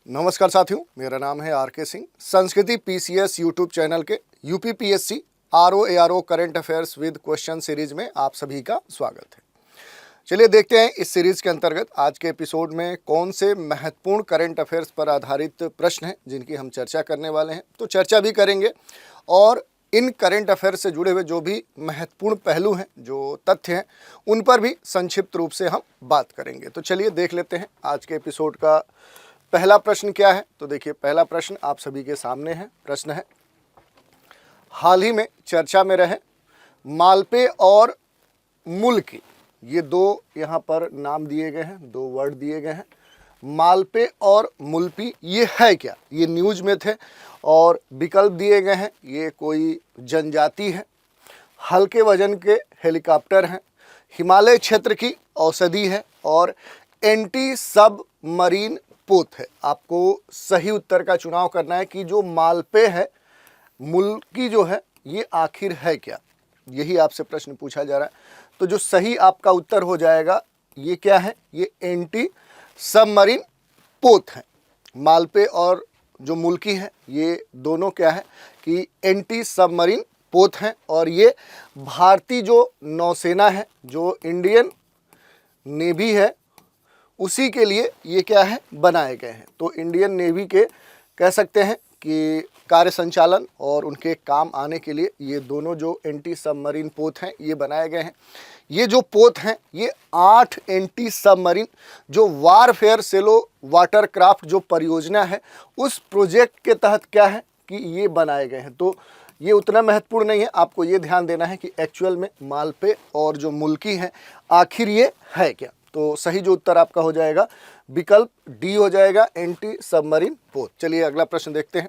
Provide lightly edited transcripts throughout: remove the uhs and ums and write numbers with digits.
नमस्कार साथियों, मेरा नाम है आर के सिंह। संस्कृति पीसीएस यूट्यूब चैनल के UP PSC RO current affairs with question series में आप सभी का स्वागत है। चलिए देखते हैं इस सीरीज के अंतर्गत आज के एपिसोड में कौन से महत्वपूर्ण करंट अफेयर्स पर आधारित प्रश्न हैं जिनकी हम चर्चा करने वाले हैं। तो चर्चा भी करेंगे और इन करंट अफेयर्स से जुड़े हुए जो भी महत्वपूर्ण पहलू हैं, जो तथ्य हैं, उन पर भी संक्षिप्त रूप से हम बात करेंगे। तो चलिए देख लेते हैं आज के एपिसोड का पहला प्रश्न क्या है। तो देखिए, पहला प्रश्न आप सभी के सामने है। प्रश्न है, हाल ही में चर्चा में रहे मालपे और मुल्की, ये दो यहाँ पर नाम दिए गए हैं, दो वर्ड दिए गए हैं। मालपे और मुल्पी ये है क्या? ये न्यूज में थे और विकल्प दिए गए हैं। ये कोई जनजाति है, हल्के वजन के हेलीकॉप्टर हैं, हिमालय क्षेत्र की औषधि है और एंटी सब मरीन पोत है। आपको सही उत्तर का चुनाव करना है कि जो मालपे है, मुल्की जो है, ये आखिर है क्या? यही आपसे प्रश्न पूछा जा रहा है। तो जो सही आपका उत्तर हो जाएगा, ये क्या है? ये एंटी सबमरीन पोत है। मालपे और जो मुल्की है, ये दोनों क्या है कि एंटी सबमरीन पोत हैं और ये भारतीय जो नौसेना है, जो इंडियन नेवी है, उसी के लिए ये क्या है, बनाए गए हैं। तो इंडियन नेवी के कह सकते हैं कि कार्य संचालन और उनके काम आने के लिए ये दोनों जो एंटी सबमरीन पोत हैं, ये बनाए गए हैं। ये जो पोत हैं, ये 8 एंटी सबमरीन जो वारफेयर सेलो वाटरक्राफ्ट जो परियोजना है, उस प्रोजेक्ट के तहत क्या है कि ये बनाए गए हैं। तो ये उतना महत्वपूर्ण नहीं है। आपको ये ध्यान देना है कि एक्चुअल में मालपे और जो मुल्की हैं, आखिर ये है क्या? तो सही जो उत्तर आपका हो जाएगा विकल्प डी हो जाएगा, एंटी सबमरीन पोत। चलिए अगला प्रश्न देखते हैं।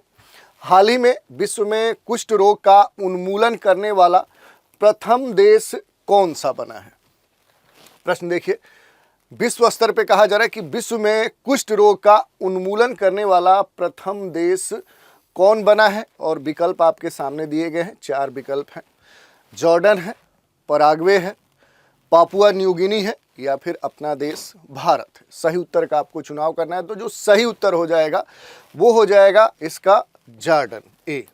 हाल ही में विश्व में कुष्ठ रोग का उन्मूलन करने वाला प्रथम देश कौन सा बना है? प्रश्न देखिए, विश्व स्तर पे कहा जा रहा है कि विश्व में कुष्ठ रोग का उन्मूलन करने वाला प्रथम देश कौन बना है और विकल्प आपके सामने दिए गए हैं। 4 विकल्प हैं। जॉर्डन है, पराग्वे है, पापुआ न्यू गिनी है या फिर अपना देश भारत है। सही उत्तर का आपको चुनाव करना है। तो जो सही उत्तर हो जाएगा वो हो जाएगा इसका जॉर्डन, ए।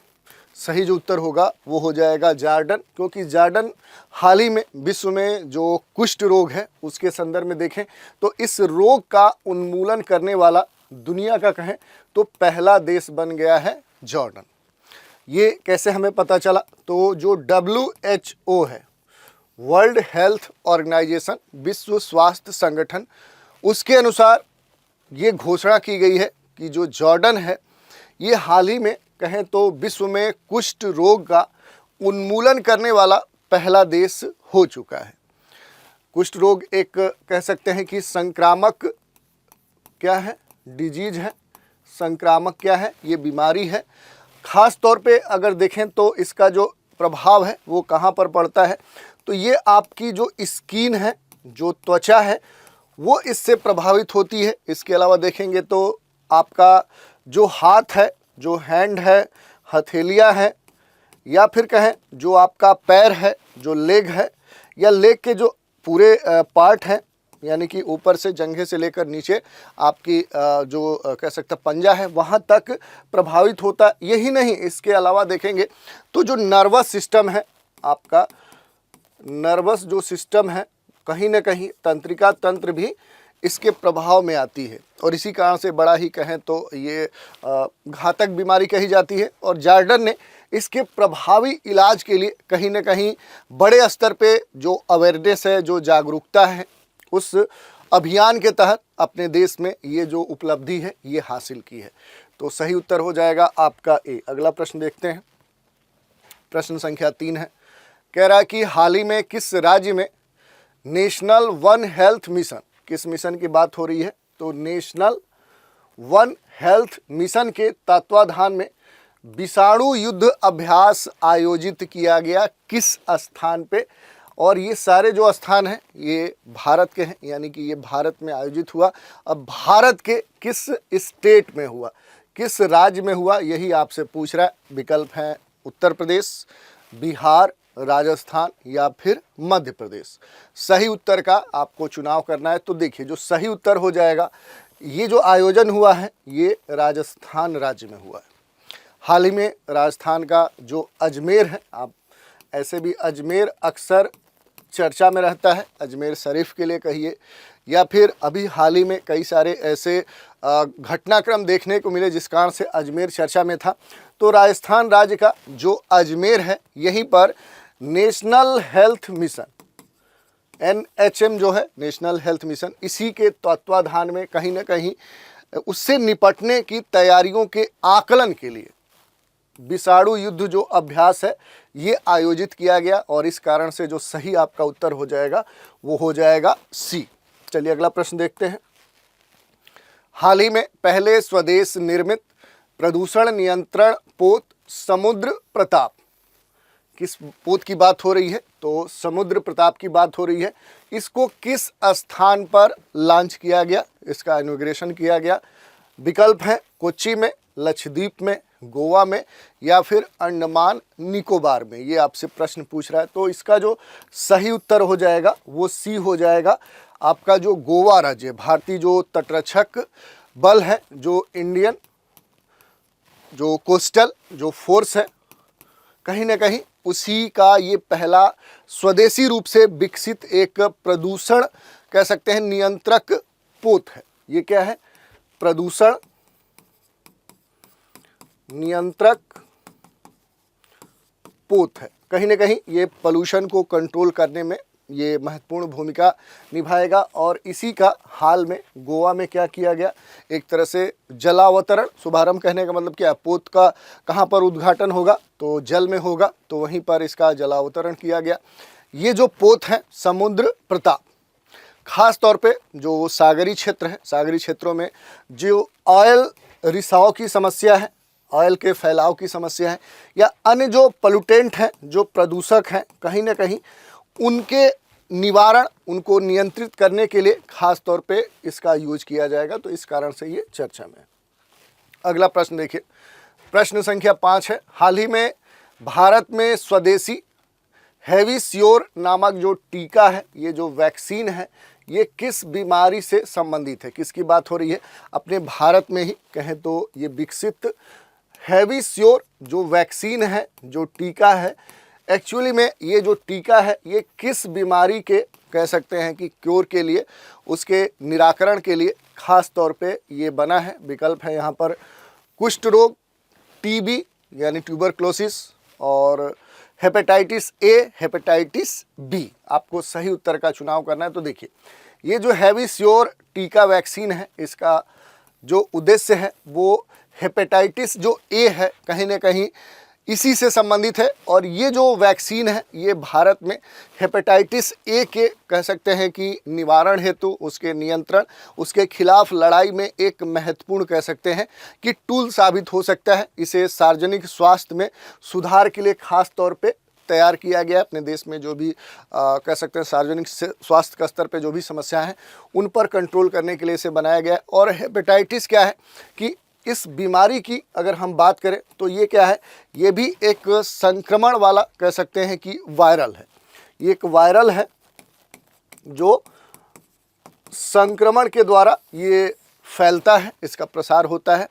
सही जो उत्तर होगा वो हो जाएगा जॉर्डन, क्योंकि जॉर्डन हाल ही में विश्व में जो कुष्ठ रोग है उसके संदर्भ में देखें तो इस रोग का उन्मूलन करने वाला दुनिया का कहें तो पहला देश बन गया है जॉर्डन। ये कैसे हमें पता चला? तो जो WHO है, वर्ल्ड हेल्थ ऑर्गेनाइजेशन, विश्व स्वास्थ्य संगठन, उसके अनुसार ये घोषणा की गई है कि जो जॉर्डन है, ये हाल ही में कहें तो विश्व में कुष्ठ रोग का उन्मूलन करने वाला पहला देश हो चुका है। कुष्ठ रोग एक कह सकते हैं कि संक्रामक क्या है, डिजीज है। संक्रामक क्या है? ये बीमारी है। खास तौर पे अगर देखें तो इसका जो प्रभाव है वो कहाँ पर पड़ता है? तो ये आपकी जो स्किन है, जो त्वचा है, वो इससे प्रभावित होती है। इसके अलावा देखेंगे तो आपका जो हाथ है, जो हैंड है, हथेलियाँ है, या फिर कहें जो आपका पैर है, जो लेग है, या लेग के जो पूरे पार्ट हैं, यानी कि ऊपर से जंघे से लेकर नीचे आपकी जो कह सकते पंजा है, वहाँ तक प्रभावित होता। यही नहीं, इसके अलावा देखेंगे तो जो नर्वस सिस्टम है, आपका नर्वस जो सिस्टम है, कहीं ना कहीं तंत्रिका तंत्र भी इसके प्रभाव में आती है और इसी कारण से बड़ा ही कहें तो ये घातक बीमारी कही जाती है। और जॉर्डन ने इसके प्रभावी इलाज के लिए कहीं ना कहीं बड़े स्तर पे जो अवेयरनेस है, जो जागरूकता है, उस अभियान के तहत अपने देश में ये जो उपलब्धि है ये हासिल की है। तो सही उत्तर हो जाएगा आपका ए। अगला प्रश्न देखते हैं। प्रश्न संख्या 3 है। कह रहा है कि हाल ही में किस राज्य में नेशनल वन हेल्थ मिशन, किस मिशन की बात हो रही है? तो नेशनल वन हेल्थ मिशन के तत्वाधान में विषाणु युद्ध अभ्यास आयोजित किया गया, किस स्थान पे? और ये सारे जो स्थान हैं ये भारत के हैं, यानी कि ये भारत में आयोजित हुआ। अब भारत के किस स्टेट में हुआ, किस राज्य में हुआ, यही आपसे पूछ रहा है। विकल्प हैं उत्तर प्रदेश, बिहार, राजस्थान या फिर मध्य प्रदेश। सही उत्तर का आपको चुनाव करना है। तो देखिए, जो सही उत्तर हो जाएगा ये जो आयोजन हुआ है ये राजस्थान राज्य में हुआ है। हाल ही में राजस्थान का जो अजमेर है, आप ऐसे भी अजमेर अक्सर चर्चा में रहता है, अजमेर शरीफ के लिए कहिए, या फिर अभी हाल ही में कई सारे ऐसे घटनाक्रम देखने को मिले जिस कारण से अजमेर चर्चा में था। तो राजस्थान राज्य का जो अजमेर है, यहीं पर नेशनल हेल्थ मिशन NHM जो है, नेशनल हेल्थ मिशन, इसी के तत्वाधान में कहीं ना कहीं उससे निपटने की तैयारियों के आकलन के लिए विषाणु युद्ध जो अभ्यास है ये आयोजित किया गया, और इस कारण से जो सही आपका उत्तर हो जाएगा वो हो जाएगा सी। चलिए अगला प्रश्न देखते हैं। हाल ही में पहले स्वदेश निर्मित प्रदूषण नियंत्रण पोत समुद्र प्रताप, किस पोत की बात हो रही है? तो समुद्र प्रताप की बात हो रही है। इसको किस स्थान पर लॉन्च किया गया, इसका इनॉग्रेशन किया गया? विकल्प है कोच्चि में, लक्षद्वीप में, गोवा में, या फिर अंडमान निकोबार में। ये आपसे प्रश्न पूछ रहा है, तो इसका जो सही उत्तर हो जाएगा वो सी हो जाएगा। आपका जो गोवा राज्य, भारतीय जो तटरक्षक बल है, जो इंडियन जो कोस्टल जो फोर्स है, कहीं ना कहीं उसी का ये पहला स्वदेशी रूप से विकसित एक प्रदूषण कह सकते हैं नियंत्रक पोत है। ये क्या है? प्रदूषण नियंत्रक पोत है। कहीं ना कहीं ये पोल्यूशन को कंट्रोल करने में ये महत्वपूर्ण भूमिका निभाएगा, और इसी का हाल में गोवा में क्या किया गया, एक तरह से जलावतरण शुभारंभ। कहने का मतलब क्या, पोत का कहाँ पर उद्घाटन होगा? तो जल में होगा, तो वहीं पर इसका जलावतरण किया गया। ये जो पोत है समुद्र प्रताप, खास तौर पे जो सागरी क्षेत्र है, सागरी क्षेत्रों में जो ऑयल रिसाव की समस्या है, ऑयल के फैलाव की समस्या है, या अन्य जो पोल्यूटेंट हैं, जो प्रदूषक हैं, कहीं ना कहीं उनके निवारण, उनको नियंत्रित करने के लिए खास तौर पे इसका यूज किया जाएगा। तो इस कारण से ये चर्चा में है। अगला प्रश्न देखिए, प्रश्न संख्या 5 है। हाल ही में भारत में स्वदेशी हैविस्योर नामक जो टीका है, ये जो वैक्सीन है, ये किस बीमारी से संबंधित है? किसकी बात हो रही है? अपने भारत में ही कहें तो ये विकसित हैविस्योर जो वैक्सीन है, जो टीका है, एक्चुअली में ये जो टीका है ये किस बीमारी के कह सकते हैं कि क्योर के लिए, उसके निराकरण के लिए खास तौर पे ये बना है। विकल्प है यहाँ पर कुष्ठ रोग, TB यानी ट्यूबरक्लोसिस, और हेपेटाइटिस A, हेपेटाइटिस B। आपको सही उत्तर का चुनाव करना है। तो देखिए, ये जो हैविस्योर टीका वैक्सीन है, इसका जो उद्देश्य है वो हेपेटाइटिस जो A है, कहीं ना कहीं इसी से संबंधित है। और ये जो वैक्सीन है ये भारत में हेपेटाइटिस A के कह सकते हैं कि निवारण हेतु, उसके नियंत्रण, उसके खिलाफ लड़ाई में एक महत्वपूर्ण कह सकते हैं कि टूल साबित हो सकता है। इसे सार्वजनिक स्वास्थ्य में सुधार के लिए खास तौर पे तैयार किया गया है। अपने देश में जो भी कह सकते हैं सार्वजनिक स्वास्थ्य का स्तर पे जो भी समस्याएं हैं उन पर कंट्रोल करने के लिए इसे बनाया गया है। और हेपेटाइटिस क्या है कि इस बीमारी की अगर हम बात करें तो ये क्या है, ये भी एक संक्रमण वाला कह सकते हैं कि वायरल है। ये एक वायरल है जो संक्रमण के द्वारा ये फैलता है, इसका प्रसार होता है।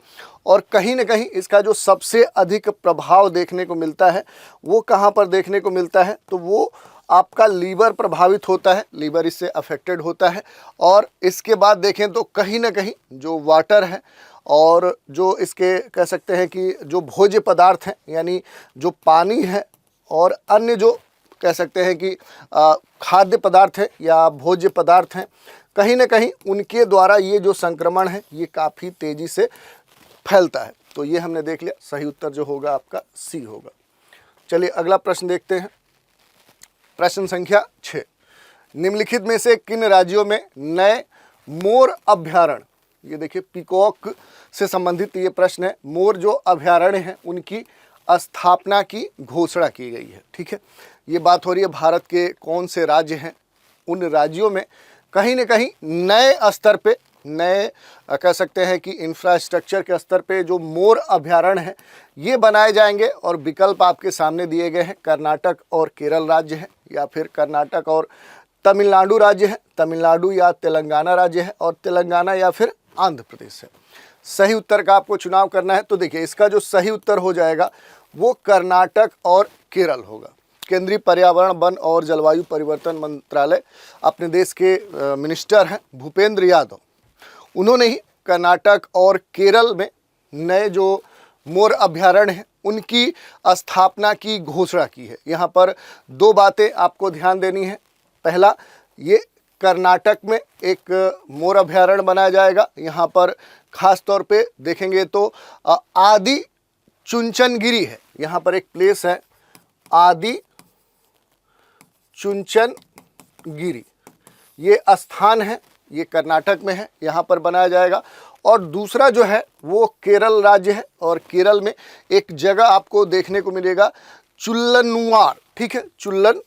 और कहीं ना कहीं इसका जो सबसे अधिक प्रभाव देखने को मिलता है वो कहाँ पर देखने को मिलता है, तो वो आपका लीवर प्रभावित होता है, लीवर इससे अफेक्टेड होता है। और इसके बाद देखें तो कहीं ना कहीं जो वाटर है और जो इसके कह सकते हैं कि जो भोज्य पदार्थ हैं, यानी जो पानी है और अन्य जो कह सकते हैं कि खाद्य पदार्थ है या भोज्य पदार्थ हैं, कहीं ना कहीं उनके द्वारा ये जो संक्रमण है ये काफ़ी तेज़ी से फैलता है। तो ये हमने देख लिया, सही उत्तर जो होगा आपका सी होगा। चलिए अगला प्रश्न देखते हैं। प्रश्न संख्या 6, निम्नलिखित में से किन राज्यों में नए मोर अभ्यारण्य, ये देखिए पीकॉक से संबंधित ये प्रश्न है, मोर जो अभ्यारण्य हैं उनकी स्थापना की घोषणा की गई है। ठीक है, ये बात हो रही है भारत के कौन से राज्य हैं, उन राज्यों में कहीं ना कहीं नए स्तर पे, नए कह सकते हैं कि इंफ्रास्ट्रक्चर के स्तर पे जो मोर अभ्यारण्य हैं ये बनाए जाएंगे। और विकल्प आपके सामने दिए गए हैं, कर्नाटक और केरल राज्य है, या फिर कर्नाटक और तमिलनाडु राज्य है, तमिलनाडु या तेलंगाना राज्य है, और तेलंगाना या फिर आंध्र प्रदेश है। सही उत्तर का आपको चुनाव करना है। तो देखिए इसका जो सही उत्तर हो जाएगा वो कर्नाटक और केरल होगा। केंद्रीय पर्यावरण, वन और जलवायु परिवर्तन मंत्रालय, अपने देश के मिनिस्टर हैं भूपेंद्र यादव, उन्होंने ही कर्नाटक और केरल में नए जो मोर अभ्यारण्य हैं उनकी स्थापना की घोषणा की है। यहाँ पर दो बातें आपको ध्यान देनी है। पहला, ये कर्नाटक में एक मोर अभ्यारण्य बनाया जाएगा। यहाँ पर खास तौर पे देखेंगे तो आदि चुंचनगिरी है, यहाँ पर एक प्लेस है आदि चुंचनगिरी, ये स्थान है, ये कर्नाटक में है, यहाँ पर बनाया जाएगा। और दूसरा जो है वो केरल राज्य है और केरल में एक जगह आपको देखने को मिलेगा चुल्लनुआर, ठीक है, चुल्लन,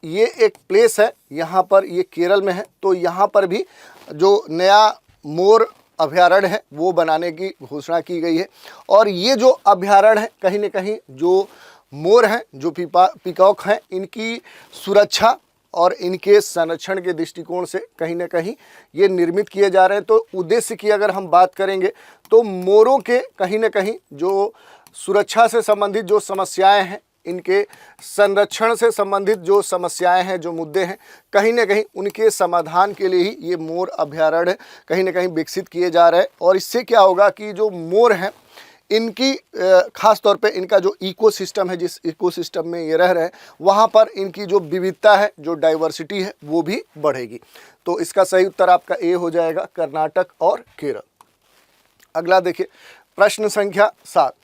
ये एक प्लेस है, यहाँ पर ये केरल में है। तो यहाँ पर भी जो नया मोर अभ्यारण्य है वो बनाने की घोषणा की गई है। और ये जो अभ्यारण्य है कहीं न कहीं जो मोर हैं, जो पीकॉक हैं, इनकी सुरक्षा और इनके संरक्षण के दृष्टिकोण से कहीं न कहीं ये निर्मित किए जा रहे हैं। तो उद्देश्य की अगर हम बात करेंगे तो मोरों के कहीं न कहीं जो सुरक्षा से संबंधित जो समस्याएं हैं, इनके संरक्षण से संबंधित जो समस्याएं हैं, जो मुद्दे हैं, कहीं न कहीं उनके समाधान के लिए ही ये मोर अभ्यारण्य कहीं न कहीं विकसित किए जा रहे हैं। और इससे क्या होगा कि जो मोर हैं इनकी खास तौर पे इनका जो इकोसिस्टम है, जिस इकोसिस्टम में ये रह रहे हैं, वहाँ पर इनकी जो विविधता है, जो डाइवर्सिटी है, वो भी बढ़ेगी। तो इसका सही उत्तर आपका ए हो जाएगा, कर्नाटक और केरल। अगला देखिए प्रश्न संख्या 7।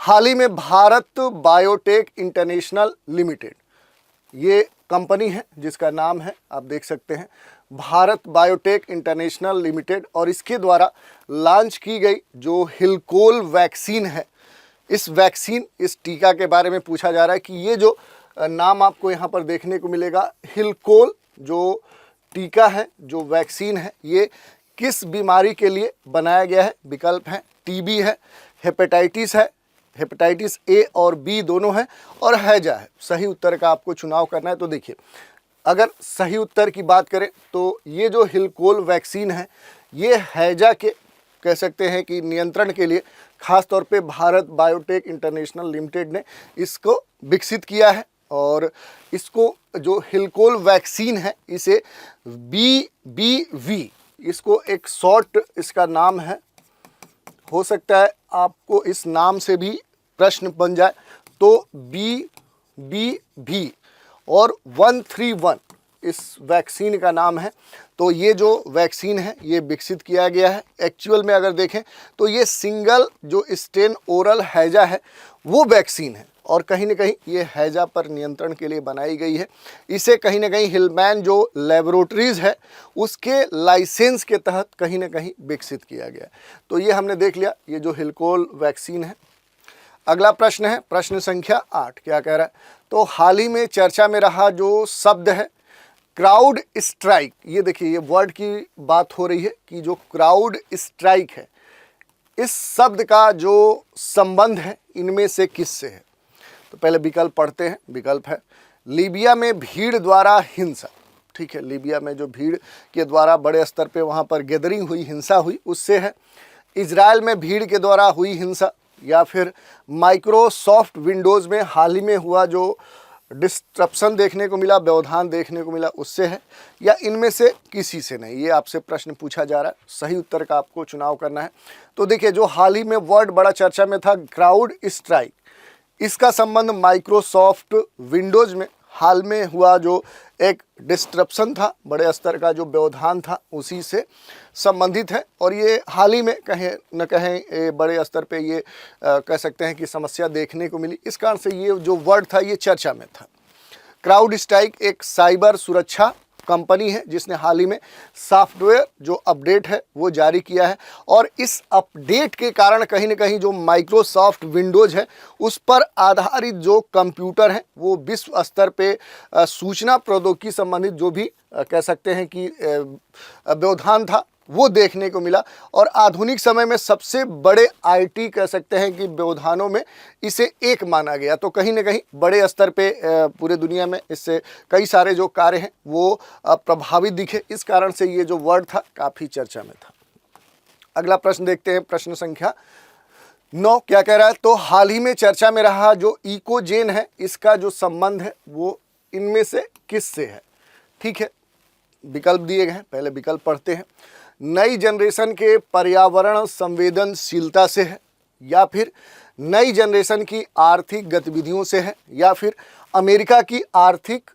हाल ही में भारत बायोटेक इंटरनेशनल लिमिटेड, ये कंपनी है जिसका नाम है, आप देख सकते हैं, भारत बायोटेक इंटरनेशनल लिमिटेड, और इसके द्वारा लॉन्च की गई जो हिलकोल वैक्सीन है, इस वैक्सीन, इस टीका के बारे में पूछा जा रहा है कि ये जो नाम आपको यहाँ पर देखने को मिलेगा, हिलकोल जो टीका है, जो वैक्सीन है, ये किस बीमारी के लिए बनाया गया है? विकल्प हैं टीबी है, हेपेटाइटिस है, हेपेटाइटिस ए और बी दोनों है, और हैजा है। सही उत्तर का आपको चुनाव करना है। तो देखिए अगर सही उत्तर की बात करें तो ये जो हिलकोल वैक्सीन है ये हैजा के कह सकते हैं कि नियंत्रण के लिए खास तौर पे भारत बायोटेक इंटरनेशनल लिमिटेड ने इसको विकसित किया है। और इसको जो हिलकोल वैक्सीन है इसे BBV, इसको एक शॉर्ट इसका नाम है, हो सकता है आपको इस नाम से भी प्रश्न बन जाए, तो BBV और 131 इस वैक्सीन का नाम है। तो ये जो वैक्सीन है ये विकसित किया गया है। एक्चुअल में अगर देखें तो ये सिंगल जो स्टेन ओरल हैजा है वो वैक्सीन है, और कहीं ना कहीं ये हैजा पर नियंत्रण के लिए बनाई गई है। इसे कहीं ना कहीं हिलमैन जो लेबोरेटरीज़ है उसके लाइसेंस के तहत कहीं ना कहीं विकसित किया गया है। तो ये हमने देख लिया, ये जो हिलकोल वैक्सीन है। अगला प्रश्न है प्रश्न संख्या 8। क्या कह रहा है? तो हाल ही में चर्चा में रहा जो शब्द है क्राउड स्ट्राइक, ये देखिए ये वर्ड की बात हो रही है कि जो क्राउड स्ट्राइक है, इस शब्द का जो संबंध है इनमें से किससे है? तो पहले विकल्प पढ़ते हैं। विकल्प है लीबिया में भीड़ द्वारा हिंसा, ठीक है, लीबिया में जो भीड़ के द्वारा बड़े स्तर पे वहाँ पर गैदरिंग हुई, हिंसा हुई, उससे है। इजराइल में भीड़ के द्वारा हुई हिंसा, या फिर माइक्रोसॉफ्ट विंडोज़ में हाल ही में हुआ जो डिस्ट्रप्शन देखने को मिला, व्यवधान देखने को मिला, उससे है, या इनमें से किसी से नहीं? ये आपसे प्रश्न पूछा जा रहा है। सही उत्तर का आपको चुनाव करना है। तो देखिए जो हाल ही में वर्ड बड़ा चर्चा में था क्राउड स्ट्राइक, इसका संबंध माइक्रोसॉफ्ट विंडोज़ में हाल में हुआ जो एक डिस्ट्रप्शन था, बड़े स्तर का जो व्यवधान था, उसी से संबंधित है। और ये हाल ही में कहें न कहें बड़े स्तर पे ये कह सकते हैं कि समस्या देखने को मिली। इस कारण से ये जो वर्ड था ये चर्चा में था। क्राउड स्ट्राइक एक साइबर सुरक्षा कंपनी है जिसने हाल ही में सॉफ्टवेयर जो अपडेट है वो जारी किया है, और इस अपडेट के कारण कहीं ना कहीं जो माइक्रोसॉफ्ट विंडोज़ है उस पर आधारित जो कंप्यूटर हैं वो विश्व स्तर पे सूचना प्रौद्योगिकी संबंधित जो भी कह सकते हैं कि व्यवधान था वो देखने को मिला। और आधुनिक समय में सबसे बड़े आईटी कह सकते हैं कि व्यवधानों में इसे एक माना गया। तो कहीं ना कहीं बड़े स्तर पे पूरे दुनिया में इससे कई सारे जो कार्य हैं वो प्रभावित दिखे, इस कारण से ये जो वर्ड था काफ़ी चर्चा में था। अगला प्रश्न देखते हैं, प्रश्न संख्या 9 क्या कह रहा है। तो हाल ही में चर्चा में रहा जो इकोजेन है, इसका जो संबंध है वो इनमें से किससे है। ठीक है, विकल्प दिए गए हैं, पहले विकल्प पढ़ते हैं। नई जनरेशन के पर्यावरण संवेदनशीलता से है, या फिर नई जनरेशन की आर्थिक गतिविधियों से है, या फिर अमेरिका की आर्थिक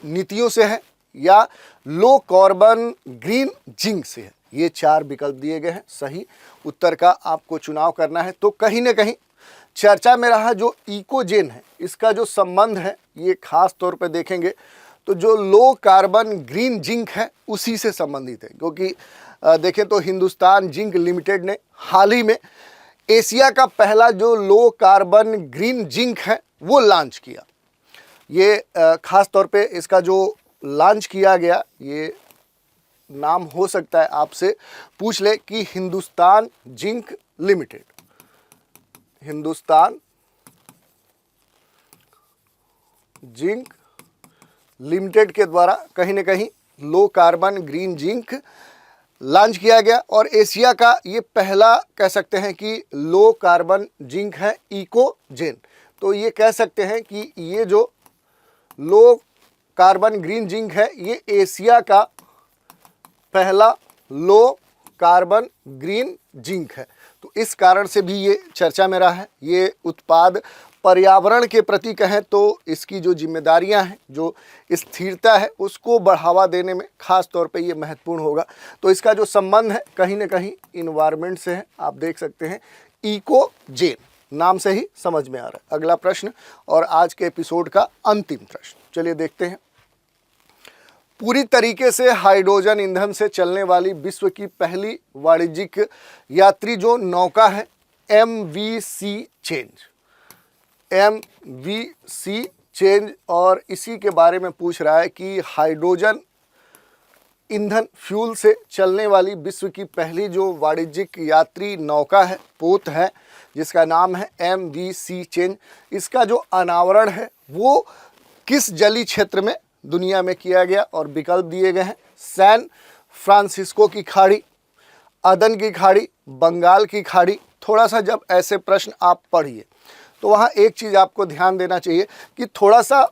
नीतियों से है, या लो कार्बन ग्रीन जिंक से है। ये 4 विकल्प दिए गए हैं, सही उत्तर का आपको चुनाव करना है। तो कहीं ना कहीं चर्चा में रहा जो इकोजेन है, इसका जो संबंध है ये खास तौर पर देखेंगे तो जो लो कार्बन ग्रीन जिंक है उसी से संबंधित है। क्योंकि देखें तो हिंदुस्तान जिंक लिमिटेड ने हाल ही में एशिया का पहला जो लो कार्बन ग्रीन जिंक है वो लॉन्च किया। ये खास तौर पे इसका जो लॉन्च किया गया, ये नाम हो सकता है आपसे पूछ ले कि Hindustan zinc limited, Hindustan zinc limited के द्वारा कहीं ना कहीं low carbon green zinc launch किया गया। और एशिया का ये पहला कह सकते हैं कि लो कार्बन जिंक है इकोजेन। तो ये कह सकते हैं कि ये जो लो कार्बन ग्रीन जिंक है ये एशिया का पहला लो कार्बन ग्रीन जिंक है। तो इस कारण से भी ये चर्चा में रहा है। ये उत्पाद पर्यावरण के प्रति कहें तो इसकी जो जिम्मेदारियां हैं, जो स्थिरता है, उसको बढ़ावा देने में खास तौर पे ये महत्वपूर्ण होगा। तो इसका जो संबंध है कहीं ना कहीं इन्वायरमेंट से है। आप देख सकते हैं इकोजेन नाम से ही समझ में आ रहा है। अगला प्रश्न और आज के एपिसोड का अंतिम प्रश्न, चलिए देखते हैं। पूरी तरीके से हाइड्रोजन ईंधन से चलने वाली विश्व की पहली वाणिज्यिक यात्री जो नौका है MVC चेंज, और इसी के बारे में पूछ रहा है कि हाइड्रोजन ईंधन फ्यूल से चलने वाली विश्व की पहली जो वाणिज्यिक यात्री नौका है, पोत है, जिसका नाम है MVC चेंज, इसका जो अनावरण है वो किस जलीय क्षेत्र में दुनिया में किया गया। और विकल्प दिए गए हैं सैन फ्रांसिस्को की खाड़ी, अदन की खाड़ी, बंगाल की खाड़ी। थोड़ा सा जब ऐसे प्रश्न आप पढ़िए तो वहाँ एक चीज़ आपको ध्यान देना चाहिए कि थोड़ा सा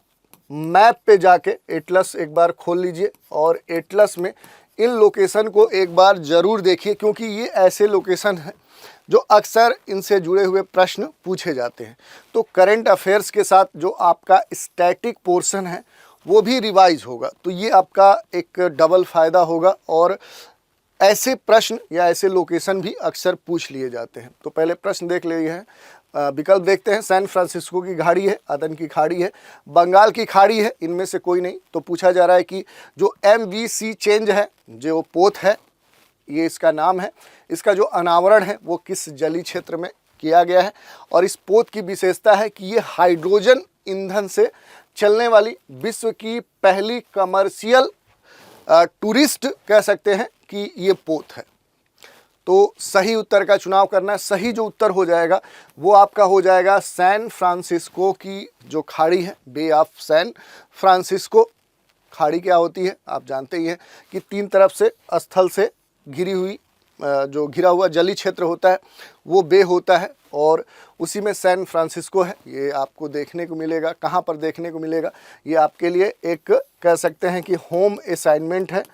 मैप पे जाके एटलस एक बार खोल लीजिए और एटलस में इन लोकेशन को एक बार ज़रूर देखिए, क्योंकि ये ऐसे लोकेशन हैं जो अक्सर इनसे जुड़े हुए प्रश्न पूछे जाते हैं। तो करंट अफेयर्स के साथ जो आपका स्टैटिक पोर्शन है वो भी रिवाइज होगा, तो ये आपका एक डबल फ़ायदा होगा। और ऐसे प्रश्न या ऐसे लोकेशन भी अक्सर पूछ लिए जाते हैं। तो पहले प्रश्न देख लिए हैं, विकल्प देखते हैं। सैन फ्रांसिस्को की खाड़ी है, अदन की खाड़ी है, बंगाल की खाड़ी है, इनमें से कोई नहीं। तो पूछा जा रहा है कि जो MVC चेंज है, जो पोत है, ये इसका नाम है, इसका जो अनावरण है वो किस जलीय क्षेत्र में किया गया है। और इस पोत की विशेषता है कि ये हाइड्रोजन ईंधन से चलने वाली विश्व की पहली कमर्शियल टूरिस्ट कह सकते हैं कि ये पोत है। तो सही उत्तर का चुनाव करना है। सही जो उत्तर हो जाएगा वो आपका हो जाएगा सैन फ्रांसिस्को की जो खाड़ी है, बे ऑफ सैन फ्रांसिस्को। खाड़ी क्या होती है आप जानते ही हैं कि 3 तरफ से स्थल से घिरी हुई जो घिरा हुआ जलीय क्षेत्र होता है वो बे होता है, और उसी में सैन फ्रांसिस्को है। ये आपको देखने को मिलेगा। कहाँ पर देखने को मिलेगा, ये आपके लिए एक कह सकते हैं कि होम असाइनमेंट है।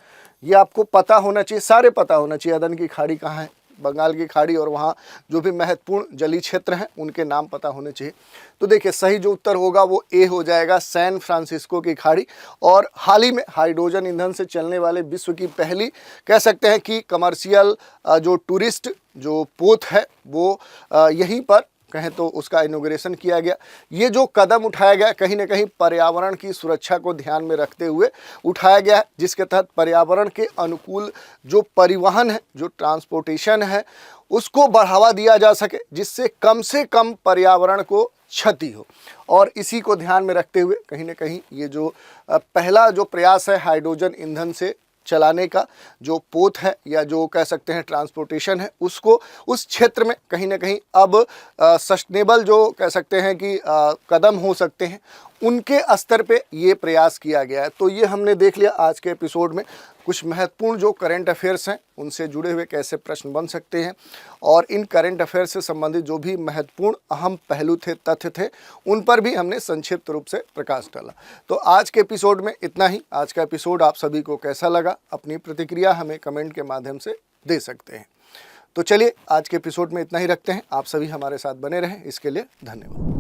ये आपको पता होना चाहिए, सारे पता होना चाहिए। अदन की खाड़ी कहाँ है, बंगाल की खाड़ी, और वहाँ जो भी महत्वपूर्ण जलीय क्षेत्र हैं उनके नाम पता होने चाहिए। तो देखिए सही जो उत्तर होगा वो ए हो जाएगा, सैन फ्रांसिस्को की खाड़ी। और हाल ही में हाइड्रोजन ईंधन से चलने वाले विश्व की पहली कह सकते हैं कि कमर्शियल जो टूरिस्ट जो पोत है वो यहीं पर कहें तो उसका इनॉग्रेशन किया गया। ये जो कदम उठाया गया कहीं ना कहीं पर्यावरण की सुरक्षा को ध्यान में रखते हुए उठाया गया है, जिसके तहत पर्यावरण के अनुकूल जो परिवहन है, जो ट्रांसपोर्टेशन है, उसको बढ़ावा दिया जा सके, जिससे कम से कम पर्यावरण को क्षति हो। और इसी को ध्यान में रखते हुए कहीं ना कहीं ये जो पहला जो प्रयास है हाइड्रोजन ईंधन से चलाने का जो पोत है या जो कह सकते हैं ट्रांसपोर्टेशन है, उसको उस क्षेत्र में कहीं ना कहीं अब सस्टेनेबल जो कह सकते हैं कि कदम हो सकते हैं, उनके स्तर पे ये प्रयास किया गया है। तो ये हमने देख लिया आज के एपिसोड में, कुछ महत्वपूर्ण जो करंट अफेयर्स हैं उनसे जुड़े हुए कैसे प्रश्न बन सकते हैं, और इन करंट अफेयर्स से संबंधित जो भी महत्वपूर्ण अहम पहलू थे, तथ्य थे, उन पर भी हमने संक्षिप्त रूप से प्रकाश डाला। तो आज के एपिसोड में इतना ही। आज का एपिसोड आप सभी को कैसा लगा, अपनी प्रतिक्रिया हमें कमेंट के माध्यम से दे सकते हैं। तो चलिए आज के एपिसोड में इतना ही रखते हैं। आप सभी हमारे साथ बने रहें, इसके लिए धन्यवाद।